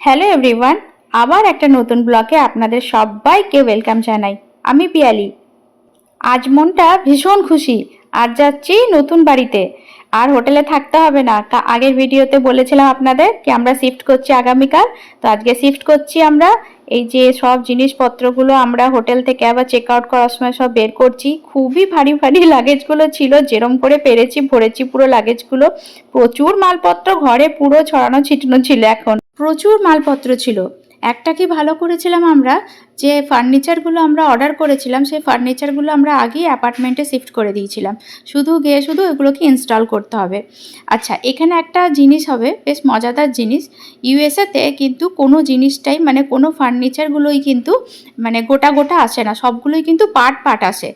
Hello everyone, আবার একটা নতুন ব্লগে আপনাদের সবাইকে ওয়েলকাম জানাই। আমি পিয়ালি। আজ মনটা ভীষণ খুশি। আজ যাচ্ছি নতুন বাড়িতে, আর হোটেলে থাকতে হবে না। আগের ভিডিওতে বলেছিলাম আপনাদের কি আমরা শিফট করছি আগামীকাল। তো আজকে শিফট করছি আমরা। এই যে সব জিনিসপত্রগুলো আমরা হোটেল থেকে আবার চেক আউট করার সময় সব বের করছি। খুবই ভারী ভারী লাগেজগুলো ছিল, যেরম করে পেরেছি ভরেছি পুরো লাগেজগুলো। প্রচুর মালপত্র ঘরে পুরো ছড়ানো ছিটানো ছিল। এখন প্রচুর মালপত্র ছিল। একটা কি ভালো করেছিলাম আমরা, যে ফার্নিচারগুলো আমরা অর্ডার করেছিলাম সেই ফার্নিচারগুলো আমরা আগেই অ্যাপার্টমেন্টে শিফট করে দিয়েছিলাম। শুধু গিয়ে শুধু এগুলোকে ইনস্টল করতে হবে। আচ্ছা, এখানে একটা জিনিস হবে, বেশ মজাদার জিনিস। ইউএসএতে কিন্তু কোনো জিনিসটাই মানে কোনো ফার্নিচারগুলোই কিন্তু মানে গোটা গোটা আসে না, সবগুলোই কিন্তু পার্ট পার্ট আসে।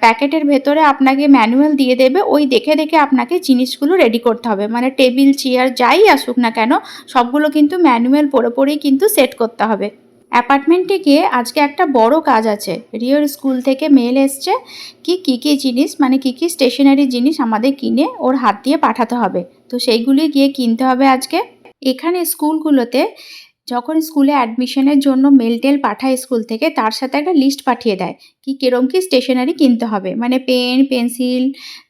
প্যাকেটের ভেতরে আপনাকে ম্যানুয়াল দিয়ে দেবে, ওই দেখে দেখে আপনাকে জিনিসগুলো রেডি করতে হবে। মানে টেবিল চেয়ার যাই আসুক না কেন সবগুলো কিন্তু ম্যানুয়াল পড়ে পড়েই কিন্তু সেট করতে হবে। অ্যাপার্টমেন্টে গিয়ে আজকে একটা বড় কাজ আছে। রিওর স্কুল থেকে মেল এসছে কি কী জিনিস মানে কী স্টেশনারি জিনিস আমাদের কিনে ওর হাত দিয়ে পাঠাতে হবে। তো সেইগুলি গিয়ে কিনতে হবে আজকে। এখানে স্কুলগুলোতে যখন স্কুলে অ্যাডমিশনের জন্য মেল টেল পাঠায় স্কুল থেকে, তার সাথে একটা লিস্ট পাঠিয়ে দেয় কি কিরম কি স্টেশনারি কিনতে হবে, মানে পেন পেন্সিল,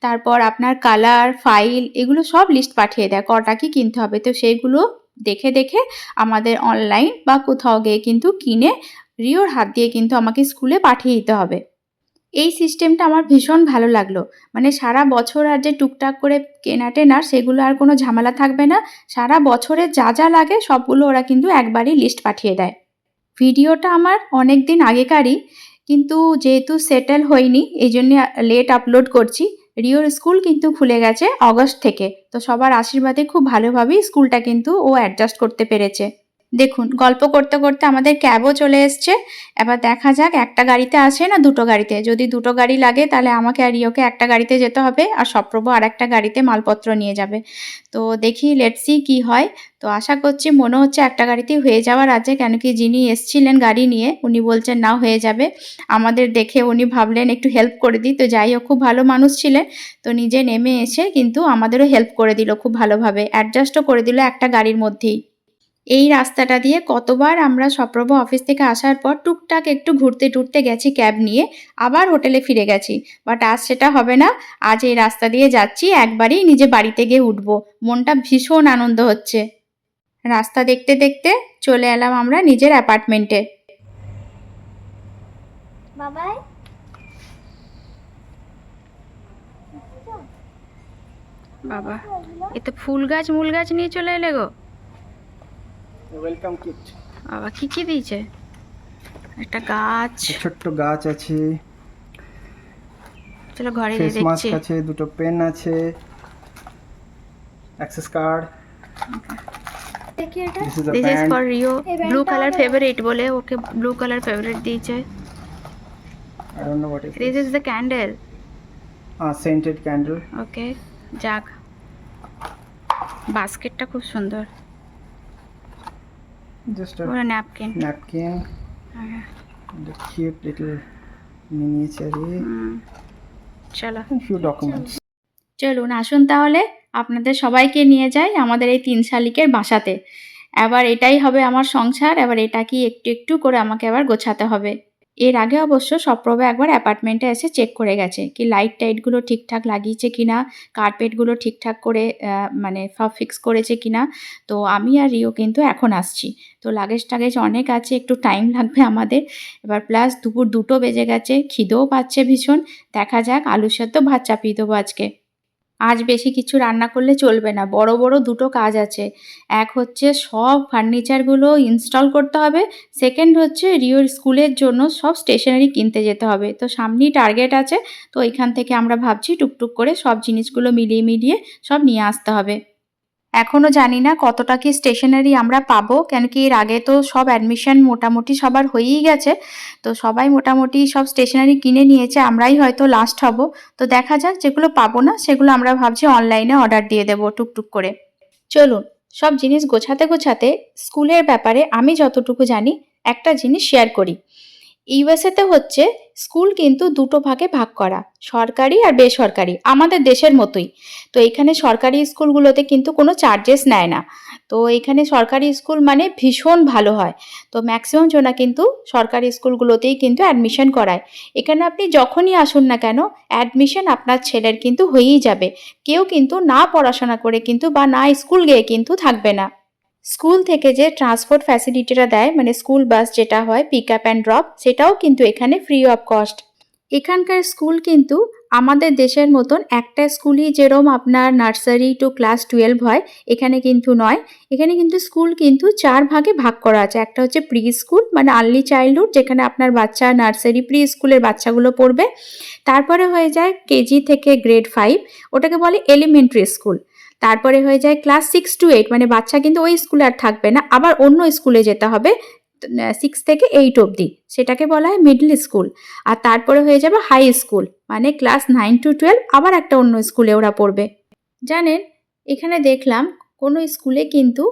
তারপর আপনার কালার ফাইল, এগুলো সব লিস্ট পাঠিয়ে দেয় কটা কি কিনতে হবে। তো সেইগুলো দেখে দেখে আমাদের অনলাইন বা কোথাও গিয়ে কিন্তু কিনে রিওর হাত দিয়ে কিন্তু আমাকে স্কুলে পাঠিয়ে দিতে হবে। এই সিস্টেমটা আমার ভীষণ ভালো লাগলো। মানে সারা বছর আর যে টুকটাক করে কেনা টেনার সেগুলো আর কোনো ঝামেলা থাকবে না। সারা বছরে যা যা লাগে সবগুলো ওরা কিন্তু একবারই লিস্ট পাঠিয়ে দেয়। ভিডিওটা আমার অনেক দিন আগেকারই, কিন্তু যেহেতু সেটেল হয়নি এই জন্যে লেট আপলোড করছি। রিওর স্কুল কিন্তু খুলে গেছে অগস্ট থেকে। তো সবার আশীর্বাদে খুব ভালোভাবেই স্কুলটা কিন্তু ও অ্যাডজাস্ট করতে পেরেছে। দেখুন, গল্প করতে করতে আমাদের ক্যাবও চলে এসছে। এবার দেখা যাক একটা গাড়িতে আসে না দুটো গাড়িতে। যদি দুটো গাড়ি লাগে তাহলে আমাকে আর রিওকে একটা গাড়িতে যেতে হবে, আর সপ্রভ আর একটা গাড়িতে মালপত্র নিয়ে যাবে। তো দেখি লেটস সি কী হয়। তো আশা করছি, মনে হচ্ছে একটা গাড়িতেই হয়ে যাওয়ার আছে, কেন কি যিনি এসছিলেন গাড়ি নিয়ে উনি বলছেন না হয়ে যাবে। আমাদের দেখে উনি ভাবলেন একটু হেল্প করে দিই। তো যাই হোক, খুব ভালো মানুষ ছিলেন। তো নিজে নেমে এসে কিন্তু আমাদেরও হেল্প করে দিল, খুব ভালোভাবে অ্যাডজাস্টও করে দিল একটা গাড়ির মধ্যেই। এই রাস্তাটা দিয়ে কতবার আমরা সপ্রভ অফিস থেকে আসার পর টুকটাক একটু ঘুরতে টুরতে গেছি ক্যাব নিয়ে, আবার হোটেলে ফিরে গেছি। বাট আজ সেটা হবে না। আজ এই রাস্তা দিয়ে যাচ্ছি, একবারই নিজে বাড়িতে গিয়ে উঠবো। মনটা ভীষণ আনন্দ হচ্ছে। রাস্তা দেখতে দেখতে চলে এলাম আমরা নিজের অ্যাপার্টমেন্টে। বাবাই বাবা, এ তো ফুল গাছ মূল গাছ নিয়ে চলে এলে গো। Welcome kit. বাবা, কি কি দিয়েছে? একটা গাছ, ছোট্ট গাছ আছে, চলো ঘরে ফেস গিয়ে মাস্ক দেখছি। আছে, দুটো পেন আছে, অ্যাক্সেস কার্ড। দেখি এটা। This is the this is pant. For Rio. এই ব্লু ব্যাগটা কালার আমাকে ফেভারিট বলে ওকে ব্লু কালার ফেভারিট দিয়েছে। I don't know what is this is the candle. Scented candle. Okay, যাক। বাস্কেটটা খুব সুন্দর, জাস্ট আ পুরো napkin. napkin and a cute little miniature চলো and few documents. চলুন, আসুন তাহলে আপনাদের সবাইকে নিয়ে যাই আমাদের এই 3 শালিকের বাসাতে। এবার এটাই হবে আমার সংসার। এবার এটা কি একটু একটু করে আমাকে আবার গোছাতে হবে। এর আগে অবশ্য সপ্রভা একবার অ্যাপার্টমেন্টে এসে চেক করে গেছে কি লাইট টাইটগুলো ঠিকঠাক লাগিয়েছে কিনা, কার্পেটগুলো ঠিকঠাক করে মানে সব ফিক্স করেছে কিনা। তো আমি আর রিও কিন্তু এখন আসছি। তো লাগেজ টাগেজ অনেক আছে, একটু টাইম লাগবে আমাদের। এবার প্লাস দুপুর 2টো বেজে গেছে, খিদেও পাচ্ছে ভীষণ। দেখা যাক, আলু সেদ্ধ ভাত চাপিয়ে দেবো আজকে। আজ বেশি কিছু রান্না করলে চলবে না, বড় বড় দুটো কাজ আছে। এক হচ্ছে সব ফার্নিচারগুলো ইনস্টল করতে হবে, সেকেন্ড হচ্ছে রিওর স্কুলের জন্য সব স্টেশনারি কিনতে যেতে হবে। তো সামনেই টার্গেট আছে। তো এখান থেকে আমরা ভাবছি টুকটুক করে সব জিনিসগুলো মিলিয়ে মিলিয়ে সব নিয়ে আসতে হবে। এখনও জানি না কতটা কি স্টেশনারি আমরা পাবো, কেন কি এর আগে তো সব অ্যাডমিশন মোটামুটি সবার হয়েই গেছে। তো সবাই মোটামুটি সব স্টেশনারি কিনে নিয়েছে, আমরাই হয়তো লাস্ট হব। তো দেখা যাক, যেগুলো পাবো না সেগুলো আমরা ভাবছি অনলাইনে অর্ডার দিয়ে দেবো টুকটুক করে। চলুন, সব জিনিস গোছাতে গোছাতে স্কুলের ব্যাপারে আমি যতটুকু জানি একটা জিনিস শেয়ার করি। ইউএসএতে হচ্ছে স্কুল কিন্তু দুটো ভাগে ভাগ করা, সরকারি আর বেসরকারি, আমাদের দেশের মতোই। তো এখানে সরকারি স্কুলগুলোতে কিন্তু কোনো চার্জেস নেয় না। তো এখানে সরকারি স্কুল মানে ভীষণ ভালো হয়। তো ম্যাক্সিমাম জনা কিন্তু সরকারি স্কুলগুলোতেই কিন্তু অ্যাডমিশন করায়। এখানে আপনি যখনই আসুন না কেন অ্যাডমিশন আপনার ছেলের কিন্তু হয়েই যাবে। কেউ কিন্তু না পড়াশোনা করে কিন্তু বা না স্কুল গিয়ে কিন্তু থাকবে না। স্কুল থেকে যে ট্রান্সপোর্ট ফ্যাসিলিটিটা দেয় মানে স্কুল বাস যেটা হয় পিক আপ অ্যান্ড ড্রপ, সেটাও কিন্তু এখানে ফ্রি অফ কস্ট। এখানকার স্কুল কিন্তু আমাদের দেশের মতন একটা স্কুলই যেরকম আপনার নার্সারি টু ক্লাস 12 হয়, এখানে কিন্তু নয়। এখানে কিন্তু স্কুল কিন্তু 4 ভাগে ভাগ করা আছে। একটা হচ্ছে প্রি স্কুল মানে আর্লি চাইল্ডহুড, যেখানে আপনার বাচ্চা নার্সারি প্রি স্কুলের বাচ্চাগুলো পড়বে। তারপরে হয়ে যায় কেজি থেকে গ্রেড 5, ওটাকে বলে এলিমেন্টারি স্কুল। তারপরে হয়ে যায় ক্লাস 6 to 8, মানে বাচ্চা কিন্তু ওই স্কুলে আর থাকবে না, আবার অন্য স্কুলে যেতে হবে 6 থেকে 8 অবধি, সেটাকে বলা হয় মিডল স্কুল। আর তারপরে হয়ে যাবে হাই স্কুল, মানে ক্লাস 9 to 12 আবার একটা অন্য স্কুলে ওরা পড়বে। জানেন, এখানে দেখলাম কোনো স্কুলে কিন্তু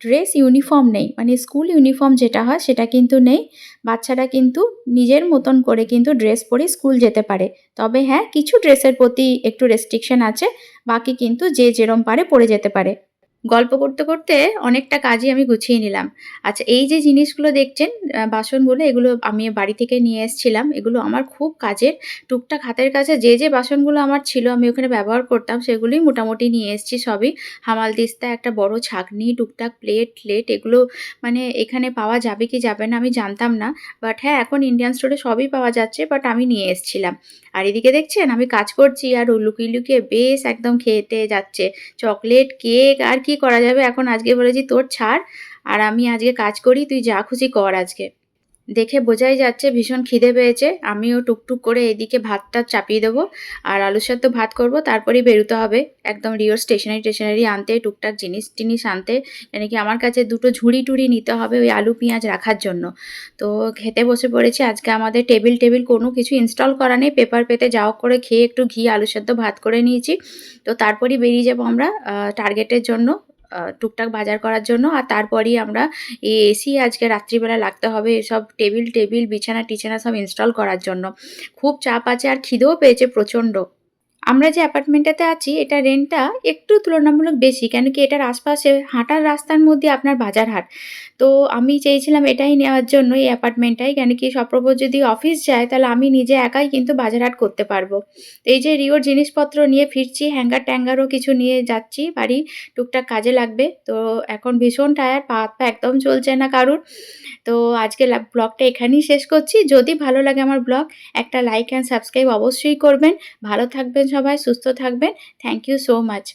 ড্রেস ইউনিফর্ম নেই, মানে স্কুল ইউনিফর্ম যেটা হয় সেটা কিন্তু নেই। বাচ্চারা কিন্তু নিজের মতন করে কিন্তু ড্রেস পরে স্কুল যেতে পারে। তবে হ্যাঁ, কিছু ড্রেসের প্রতি একটু রেস্ট্রিকশন আছে, বাকি কিন্তু যে যেরম পারে পরে যেতে পারে। গল্প করতে করতে অনেকটা কাজই আমি গুছিয়ে নিলাম। আচ্ছা, এই যে জিনিসগুলো দেখছেন বাসনগুলো, এগুলো আমি বাড়ি থেকে নিয়ে এসেছিলাম। এগুলো আমার খুব কাজের। টুকটাক হাতের কাছে যে বাসনগুলো আমার ছিল আমি ওখানে ব্যবহার করতাম সেগুলোই মোটামুটি নিয়ে এসেছি সবই। হামালদিস্তা, একটা বড় ছাঁকনি, টুকটাক প্লেট এগুলো মানে এখানে পাওয়া যাবে কি যাবে না আমি জানতাম না। বাট হ্যাঁ, এখন ইন্ডিয়ান স্টোরে সবই পাওয়া যাচ্ছে, বাট আমি নিয়ে এসেছিলাম। আর এদিকে দেখছেন আমি কাজ করছি আর ও লুকিয়ে লুকিয়ে বেশ একদম খেতে যাচ্ছে চকলেট, কেক, আর কি করা যাবে। এখন আজকে বলেছি তোর ছাড়, আর আমি আজকে কাজ করি, তুই যা খুশি কর আজকে। দেখে বোঝাই যাচ্ছে ভীষণ খিদে পেয়েছে। আমিও টুকটুক করে এদিকে ভাতটা চাপিয়ে দেবো আর আলু সেদ্ধ ভাত করব, তারপরেই বেরোতে হবে একদম রিওর স্টেশনারি আনতে, টুকটাক জিনিস আনতে। মানে কি আমার কাছে দুটো ঝুড়ি নিতে হবে ওই আলু পেঁয়াজ রাখার জন্য। তো খেতে বসে পড়েছি। আজকে আমাদের টেবিল কোনো কিছু ইনস্টল করা নেই, পেপার পেতে যাও করে খেয়ে একটু ঘি আলু সেদ্ধ ভাত করে নিয়েছি। তো তারপরই বেরিয়ে যাবো আমরা টার্গেটের জন্য, টুকটাক বাজার করার জন্য। আর তারপরই আমরা এসি আজকে রাত্রিবেলা লাগতে হবে এসব টেবিল বিছানা সব ইনস্টল করার জন্য। খুব চাপ আছে আর খিদেও পেয়েছে প্রচণ্ড। আমরা যে অ্যাপার্টমেন্টটাতে আছি এটা রেন্টটা একটু তুলনামূলক বেশি, কেন কি এটার আশপাশে হাঁটার রাস্তার মধ্যে আপনার বাজার হাট। তো আমি চেয়েছিলাম এটাই নেওয়ার জন্য, এই অ্যাপার্টমেন্টটাই, কেন কি সপ্রভু যদি অফিস যায় তাহলে আমি নিজে একাই কিন্তু বাজার হাট করতে পারবো। তো এই যে রিওর জিনিসপত্র নিয়ে ফিরছি, হ্যাঙ্গার কিছু নিয়ে যাচ্ছি বাড়ি, টুকটাক কাজে লাগবে। তো এখন ভীষণ টায়ার্ড, পা হাত পা একদম চলছে না কারুর। তো আজকে ব্লগটা এখানেই শেষ করছি। যদি ভালো লাগে আমার ব্লগ, একটা লাইক অ্যান্ড সাবস্ক্রাইব অবশ্যই করবেন। ভালো থাকবেন সবাই, সুস্থ থাকবেন। Thank you so much.